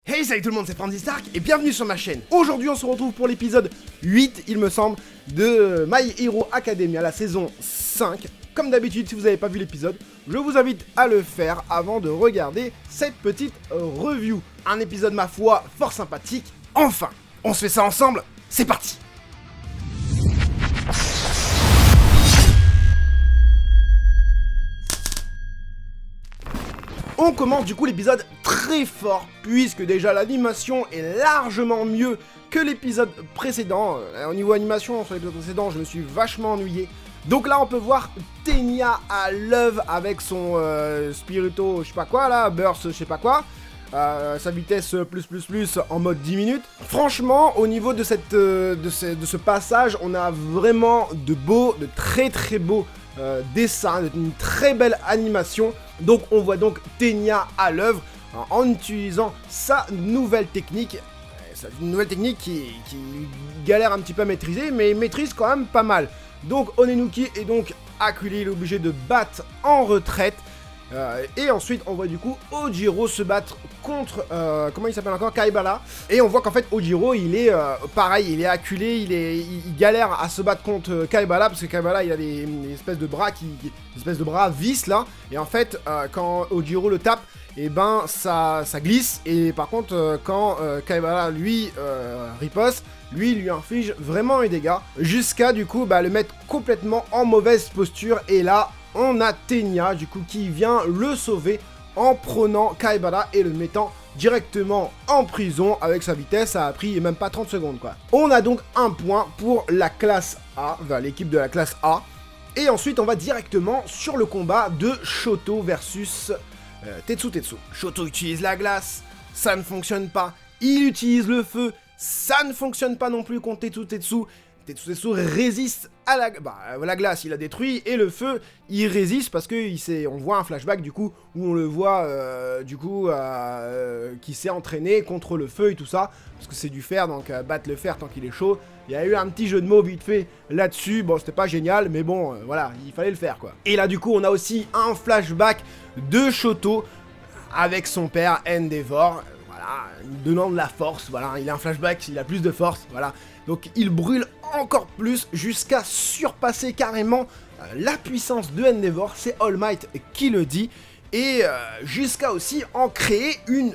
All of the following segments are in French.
Hey, salut tout le monde, c'est Franzy Stark et bienvenue sur ma chaîne. Aujourd'hui on se retrouve pour l'épisode 8, il me semble, de My Hero Academia, la saison 5. Comme d'habitude, si vous n'avez pas vu l'épisode, je vous invite à le faire avant de regarder cette petite review. Un épisode, ma foi, fort sympathique. Enfin, on se fait ça ensemble, c'est parti. On commence du coup l'épisode très fort, puisque déjà l'animation est largement mieux que l'épisode précédent. Au niveau animation, sur l'épisode précédent, je me suis vachement ennuyé. Donc là, on peut voir Ténia à l'œuvre avec son Spirito, je sais pas quoi là, Burst, je sais pas quoi. Sa vitesse plus en mode 10 minutes. Franchement, au niveau de, ce passage, on a vraiment de très beaux dessins, une très belle animation. Donc on voit donc Ténia à l'œuvre en utilisant sa nouvelle technique. Une nouvelle technique qui galère un petit peu à maîtriser, mais il maîtrise quand même pas mal. Donc Onenuki est donc acculé, il est obligé de battre en retraite. Et ensuite on voit du coup Ojiro se battre contre, comment il s'appelle encore, Kaibara. Et on voit qu'en fait Ojiro il est pareil, il est acculé, il galère à se battre contre Kaibara, parce que Kaibara il a des espèces de bras vis là. Et en fait quand Ojiro le tape, et ben ça glisse. Et par contre quand Kaibara lui riposte, lui inflige vraiment un dégât, jusqu'à du coup le mettre complètement en mauvaise posture. Et là on a Ténia du coup qui vient le sauver en prenant Kaibara et le mettant directement en prison. Avec sa vitesse, ça a pris même pas 30 secondes quoi. On a donc un point pour la classe A, l'équipe de la classe A. Et ensuite on va directement sur le combat de Shoto versus Tetsu. Shoto utilise la glace, ça ne fonctionne pas. Il utilise le feu, ça ne fonctionne pas non plus contre Tetsu. Tetsu résiste à la glace, il a détruit, et le feu, il résiste parce que on voit un flashback du coup où on le voit qui s'est entraîné contre le feu et tout ça, parce que c'est du fer, donc battre le fer tant qu'il est chaud. Il y a eu un petit jeu de mots vite fait là-dessus, bon c'était pas génial, mais bon voilà, il fallait le faire quoi. Et là du coup on a aussi un flashback de Shoto avec son père Endeavor, voilà, donnant de la force, voilà, il a un flashback, il a plus de force, voilà. Donc il brûle encore plus jusqu'à surpasser carrément la puissance de Endeavor, c'est All Might qui le dit, et jusqu'à aussi en créer une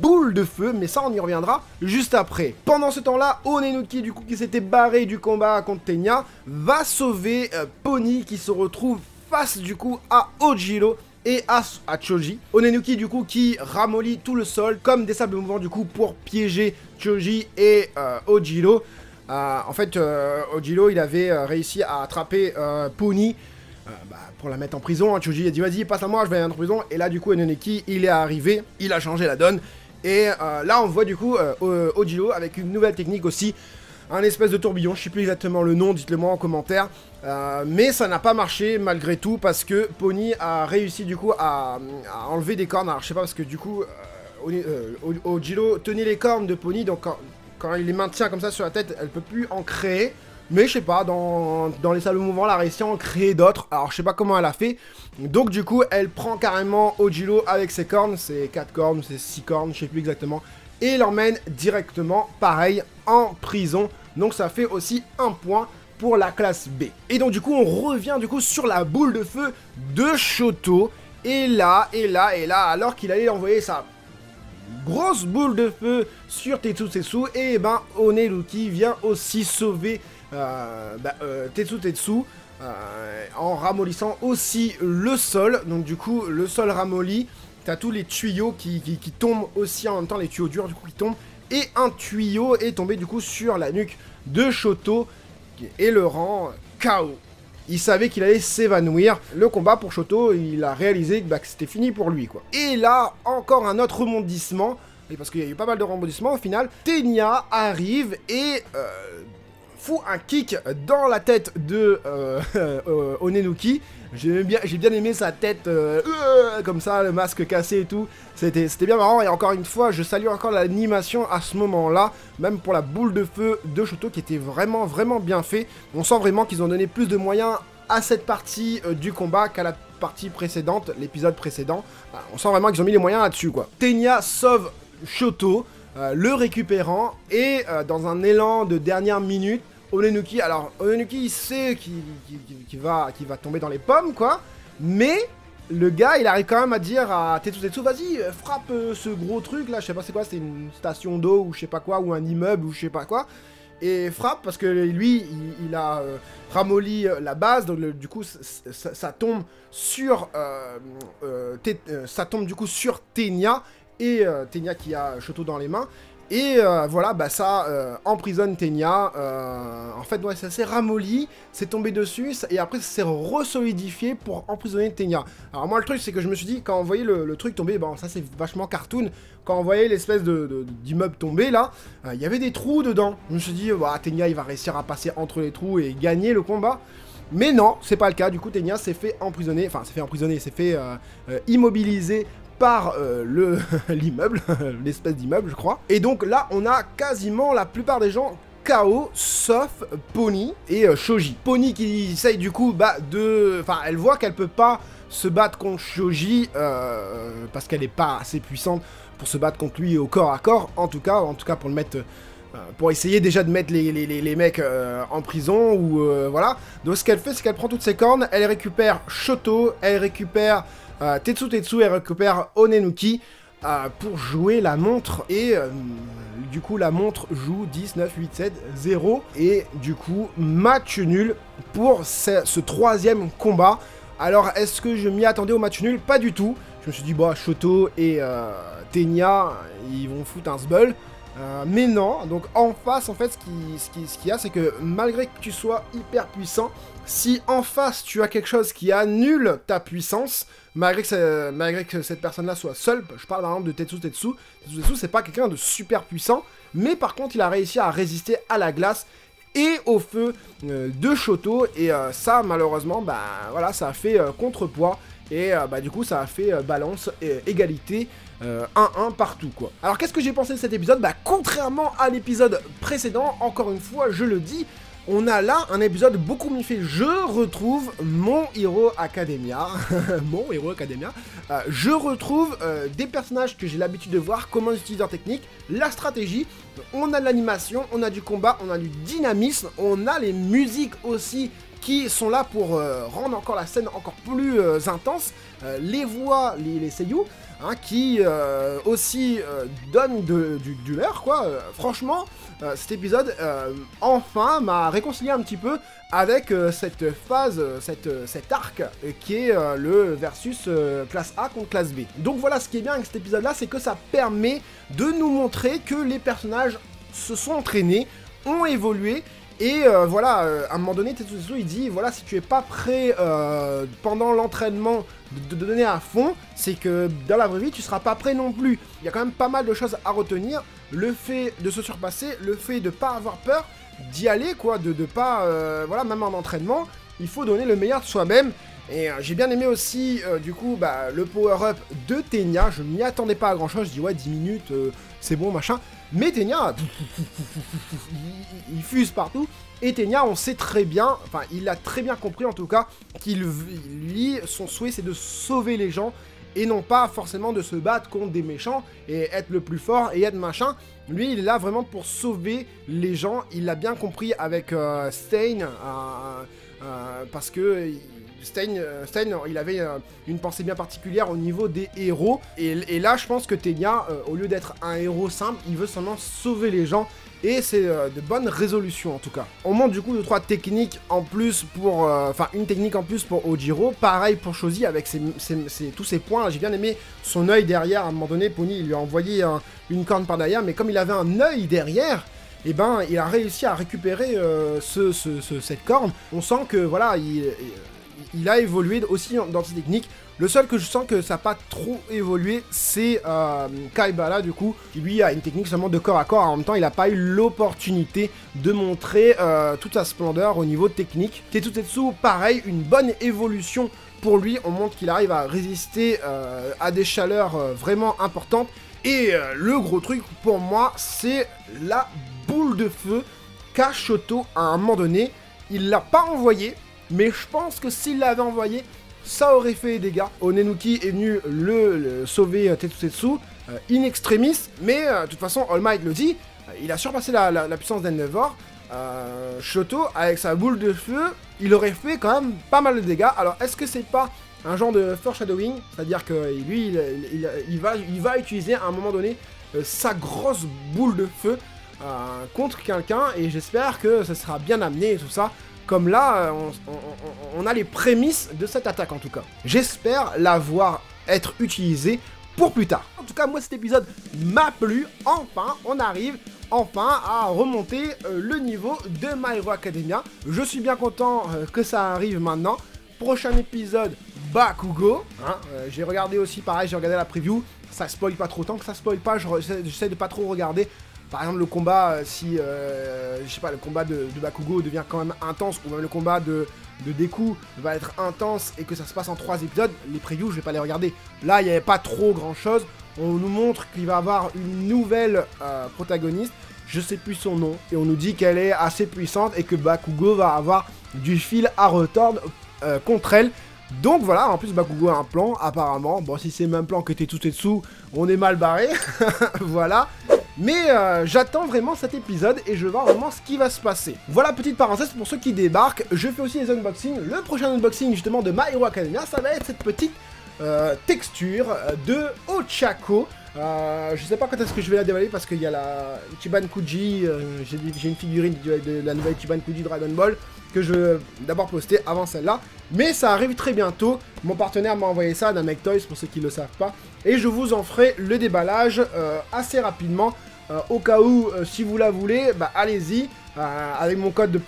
boule de feu, mais ça on y reviendra juste après. Pendant ce temps-là, Onenuki du coup qui s'était barré du combat contre Ténia va sauver Pony qui se retrouve face du coup à Ojiro et à Choji. Onenuki du coup qui ramollit tout le sol comme des sables mouvants du coup pour piéger Choji et Ojiro. En fait, Ojiro, il avait réussi à attraper Pony pour la mettre en prison. Choji a dit vas-y, passe à moi, je vais aller en prison. Et là, du coup, Onenuki, il est arrivé, il a changé la donne. Et là, on voit du coup Ojiro avec une nouvelle technique aussi, un espèce de tourbillon. Je sais plus exactement le nom, dites-le moi en commentaire. Mais ça n'a pas marché malgré tout parce que Pony a réussi du coup à enlever des cornes. Alors, je sais pas parce que du coup, Ojiro tenait les cornes de Pony, donc quand il les maintient comme ça sur la tête, elle peut plus en créer. Mais je sais pas, dans les sables mouvants, elle a réussi à en créer d'autres. Alors je sais pas comment elle a fait. Donc du coup, elle prend carrément Ojiro avec ses cornes. C'est 4 cornes, c'est 6 cornes, je sais plus exactement. Et l'emmène directement, pareil, en prison. Donc ça fait aussi un point pour la classe B. Et donc du coup, on revient du coup sur la boule de feu de Shoto. Et là, alors qu'il allait envoyer sa grosse boule de feu sur Tetsu, et ben Onenuki vient aussi sauver Tetsu en ramollissant aussi le sol. Donc du coup le sol ramolli, t'as tous les tuyaux qui tombent aussi en même temps, les tuyaux durs du coup qui tombent, et un tuyau est tombé du coup sur la nuque de Shoto et le rend KO. Il savait qu'il allait s'évanouir. Le combat pour Shoto, il a réalisé que c'était fini pour lui, quoi. Et là, encore un autre rebondissement, parce qu'il y a eu pas mal de rebondissements au final. Ténia arrive et fout un kick dans la tête de Onenuki. J'ai bien aimé sa tête comme ça, le masque cassé et tout. C'était bien marrant. Et encore une fois, je salue encore l'animation à ce moment-là, même pour la boule de feu de Shoto qui était vraiment bien fait. On sent vraiment qu'ils ont donné plus de moyens à cette partie du combat qu'à la partie précédente, l'épisode précédent. On sent vraiment qu'ils ont mis les moyens là-dessus quoi. Ténia sauve Shoto, le récupérant, et dans un élan de dernière minute, Onenuki, alors Onenuki il sait qu'il va tomber dans les pommes quoi, mais le gars il arrive quand même à dire à Tetsutetsu, vas-y frappe ce gros truc là, je sais pas c'est quoi, c'était une station d'eau ou je sais pas quoi, ou un immeuble ou je sais pas quoi, et frappe parce que lui il a ramolli la base, donc du coup ça tombe sur ça tombe du coup sur Tenya, et Tenya qui a Shoto dans les mains. Et voilà, bah ça emprisonne Tenya. En fait, ouais, ça s'est ramolli, c'est tombé dessus, et après ça s'est resolidifié pour emprisonner Tenya. Alors moi, le truc, c'est que je me suis dit, quand on voyait le truc tomber, bon, ça c'est vachement cartoon, quand on voyait l'espèce d'immeuble tomber, là, il y avait des trous dedans. Je me suis dit, bah, Tenya, il va réussir à passer entre les trous et gagner le combat. Mais non, c'est pas le cas, du coup, Tenya s'est fait emprisonner, s'est fait immobiliser par l'immeuble, l'espèce d'immeuble je crois. Et donc là on a quasiment la plupart des gens KO, sauf Pony et Shoji. Pony qui essaye du coup elle voit qu'elle peut pas se battre contre Shoji parce qu'elle est pas assez puissante pour se battre contre lui au corps à corps, en tout cas pour le mettre... pour essayer déjà de mettre les mecs en prison, ou voilà. Donc ce qu'elle fait, c'est qu'elle prend toutes ses cornes, elle récupère Shoto, elle récupère Tetsutetsu, elle récupère Onenuki pour jouer la montre, et du coup la montre joue 10, 9, 8, 7, 0, et du coup match nul pour ce troisième combat. Alors est-ce que je m'y attendais au match nul? Pas du tout. Je me suis dit, bah Shoto et Tenya, ils vont foutre un sbull. Mais non, donc en face, en fait, ce qu'il y a, c'est que malgré que tu sois hyper puissant, si en face tu as quelque chose qui annule ta puissance, malgré que cette personne-là soit seule, je parle par exemple de Tetsutetsu, c'est pas quelqu'un de super puissant, mais par contre il a réussi à résister à la glace et au feu de Shoto, et ça malheureusement, bah voilà, ça a fait contrepoids, et bah du coup ça a fait balance et égalité. 1-1 partout quoi. Alors qu'est-ce que j'ai pensé de cet épisode? Bah contrairement à l'épisode précédent, encore une fois je le dis, on a là un épisode beaucoup mieux fait. Je retrouve mon Hero Academia, mon Hero Academia, je retrouve des personnages que j'ai l'habitude de voir, comment ils utilisent leur technique, la stratégie, on a de l'animation, on a du combat, on a du dynamisme, on a les musiques aussi qui sont là pour rendre encore la scène encore plus intense, les voix, les seiyuu, hein, qui aussi donnent du leurre, quoi. Franchement, cet épisode, enfin, m'a réconcilié un petit peu avec cette phase, cet arc, qui est le versus classe A contre classe B. Donc voilà, ce qui est bien avec cet épisode-là, c'est que ça permet de nous montrer que les personnages se sont entraînés, ont évolué. Et voilà, à un moment donné, Tetsutetsu il dit, voilà, si tu es pas prêt pendant l'entraînement de donner à fond, c'est que dans la vraie vie, tu seras pas prêt non plus. Il y a quand même pas mal de choses à retenir. Le fait de se surpasser, le fait de pas avoir peur, d'y aller, quoi, de pas, voilà, même en entraînement, il faut donner le meilleur de soi-même. Et j'ai bien aimé aussi, du coup, bah, le power-up de Tenya. Je m'y attendais pas à grand-chose, je dis, ouais, 10 minutes, c'est bon, machin. Mais Tenya, il fuse partout. Et Tenya, on sait très bien, enfin, il a très bien compris en tout cas, lui, son souhait, c'est de sauver les gens, et non pas forcément de se battre contre des méchants, et être le plus fort, et être machin. Lui, il est là vraiment pour sauver les gens. Il l'a bien compris avec Stain, parce que... Stein, il avait une pensée bien particulière au niveau des héros, et là je pense que Tenya, au lieu d'être un héros simple, il veut seulement sauver les gens, et c'est de bonnes résolutions en tout cas. On monte du coup 2-3 techniques en plus pour, enfin une technique en plus pour Ojiro, pareil pour Shoji avec tous ses points. J'ai bien aimé son œil derrière, à un moment donné, Pony il lui a envoyé une corne par derrière, mais comme il avait un œil derrière, et ben il a réussi à récupérer cette corne. On sent que voilà, il a évolué aussi dans ses techniques. Le seul que je sens que ça n'a pas trop évolué, c'est Kaibara, du coup, qui lui a une technique seulement de corps à corps. En même temps, il n'a pas eu l'opportunité de montrer toute sa splendeur au niveau technique. Tetsutetsu, pareil, une bonne évolution pour lui. On montre qu'il arrive à résister à des chaleurs vraiment importantes. Et le gros truc pour moi, c'est la boule de feu qu'a Shoto à un moment donné. Il l'a pas envoyé, mais je pense que s'il l'avait envoyé, ça aurait fait des dégâts. Onenuki est venu le sauver Tetsutetsu. in extremis, mais de toute façon, All Might le dit, il a surpassé la puissance d'Endeavor. Shoto, avec sa boule de feu, il aurait fait quand même pas mal de dégâts. Alors, est-ce que c'est pas un genre de foreshadowing, c'est-à-dire que lui, il va utiliser à un moment donné sa grosse boule de feu contre quelqu'un, et j'espère que ça sera bien amené et tout ça. Comme là, on a les prémices de cette attaque en tout cas. J'espère la voir être utilisée pour plus tard. En tout cas, moi cet épisode m'a plu. Enfin, on arrive enfin à remonter le niveau de My Hero Academia. Je suis bien content que ça arrive maintenant. Prochain épisode, Bakugo. Hein, j'ai regardé aussi, pareil, j'ai regardé la preview. Ça spoil pas trop. Tant que ça spoil pas, j'essaie de pas trop regarder. Par exemple, le combat, si, je sais pas, le combat de Bakugo devient quand même intense, ou même le combat de Deku va être intense et que ça se passe en 3 épisodes, les previews, je vais pas les regarder. Là, il n'y avait pas trop grand chose. On nous montre qu'il va avoir une nouvelle protagoniste, je sais plus son nom, et on nous dit qu'elle est assez puissante et que Bakugo va avoir du fil à retordre contre elle. Donc voilà, en plus Bakugo a un plan, apparemment. Bon, si c'est le même plan que Tetsu, on est mal barré. Voilà. Mais j'attends vraiment cet épisode et je vais voir vraiment ce qui va se passer. Voilà, petite parenthèse pour ceux qui débarquent, je fais aussi les unboxings. Le prochain unboxing justement de My Hero Academia, ça va être cette petite texture de Ochako. Je sais pas quand est-ce que je vais la dévaler parce qu'il y a la Ichiban Kuji, j'ai une figurine de la nouvelle Ichiban Kuji Dragon Ball que je vais d'abord poster avant celle-là. Mais ça arrive très bientôt, mon partenaire m'a envoyé ça, Namek Toys pour ceux qui ne le savent pas. Et je vous en ferai le déballage assez rapidement. Au cas où, si vous la voulez, bah allez-y, avec mon code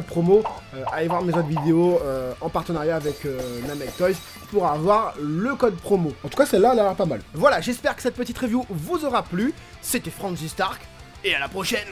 promo, allez voir mes autres vidéos en partenariat avec Namek Toys pour avoir le code promo. En tout cas, celle-là, elle a l'air pas mal. Voilà, j'espère que cette petite review vous aura plu. C'était Franzy Stark, et à la prochaine!